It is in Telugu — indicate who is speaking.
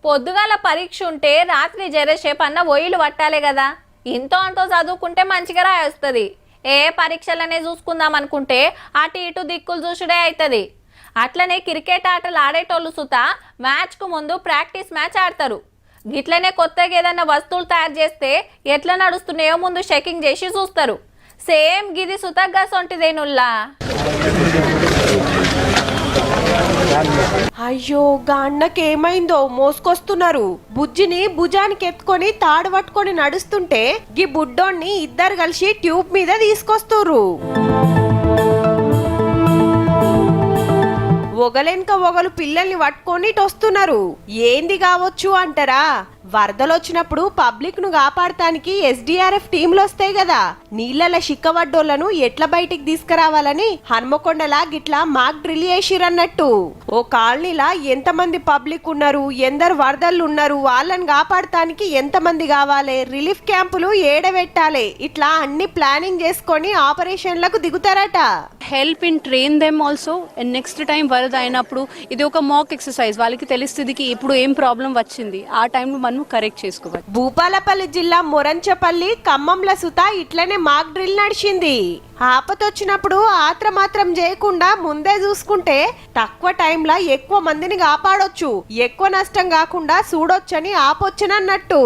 Speaker 1: పొద్దుగాల పరీక్ష ఉంటే రాత్రి జరసేపు అన్న ఒయిలు పట్టాలి కదా. ఇంతో అంతో చదువుకుంటే మంచిగా రాయొస్తుంది. ఏ పరీక్షలనే చూసుకుందాం అనుకుంటే అటు ఇటు దిక్కులు చూసుడే అవుతుంది. అట్లనే క్రికెట్ ఆటలు ఆడేటోళ్ళు సుత మ్యాచ్కు ముందు ప్రాక్టీస్ మ్యాచ్ ఆడతారు. గిట్లనే కొత్తగా ఏదైనా వస్తువులు తయారు చేస్తే ఎట్లా నడుస్తున్నాయో ముందు చెకింగ్ చేసి చూస్తారు. సేమ్ గిది సుతగ్గా సొంటిదేనుల్లా.
Speaker 2: అయ్యో గాన్నకేమైందో మోసుకొస్తున్నారు. బుజ్జిని భుజానికి ఎత్తుకొని తాడు పట్టుకొని నడుస్తుంటే గీ బుడ్డోన్ని ఇద్దరు కలిసి ట్యూబ్ మీద తీసుకొస్తుర్రు. ఒగలెనక ఒగలు పిల్లల్ని పట్టుకొని వస్తున్నారు. ఏంది కావచ్చు అంటారా? వరదలు వచ్చినప్పుడు పబ్లిక్ ను కాపాడటానికి SDRF టీంలు వస్తాయి కదా. నీళ్ళ చిక్కవడ్డోళ్లను ఎట్లా బయటికి తీసుకురావాలని హన్మకొండలా గిట్లా మాక్ డ్రిల్ చేసిరన్నట్టు. ఓ కాలనీలా ఎంతమంది పబ్లిక్ ఉన్నారు, ఎందరు వరదలు ఉన్నారు, వాళ్ళని కాపాడటానికి ఎంతమంది కావాలి, రిలీఫ్ క్యాంపులు ఏడబెట్టాలి, ఇట్లా అన్ని ప్లానింగ్ చేసుకొని ఆపరేషన్లకు దిగుతారట.
Speaker 3: Help in train them also. And next time వరద అయినప్పుడు ఇది ఒక మాక్ ఎక్సర్సైజ్, వాళ్ళకి తెలుస్తుంది ఇప్పుడు ఏం ప్రాబ్లం వచ్చింది, ఆ టైంలో మనం కరెక్ట్ చేసుకోవాలి.
Speaker 2: భూపాలపల్లి జిల్లా మొరంచపల్లి ఖమ్మంల సుత ఇట్లనే మాక్ డ్రిల్ నడిచింది. ఆపతొచ్చినప్పుడు ఆత్రమాత్రం చేయకుండా ముందే చూసుకుంటే తక్కువ టైంలో ఎక్కువ మందిని కాపాడొచ్చు, ఎక్కువ నష్టం కాకుండా చూడొచ్చని ఆపొచ్చనన్నట్టు.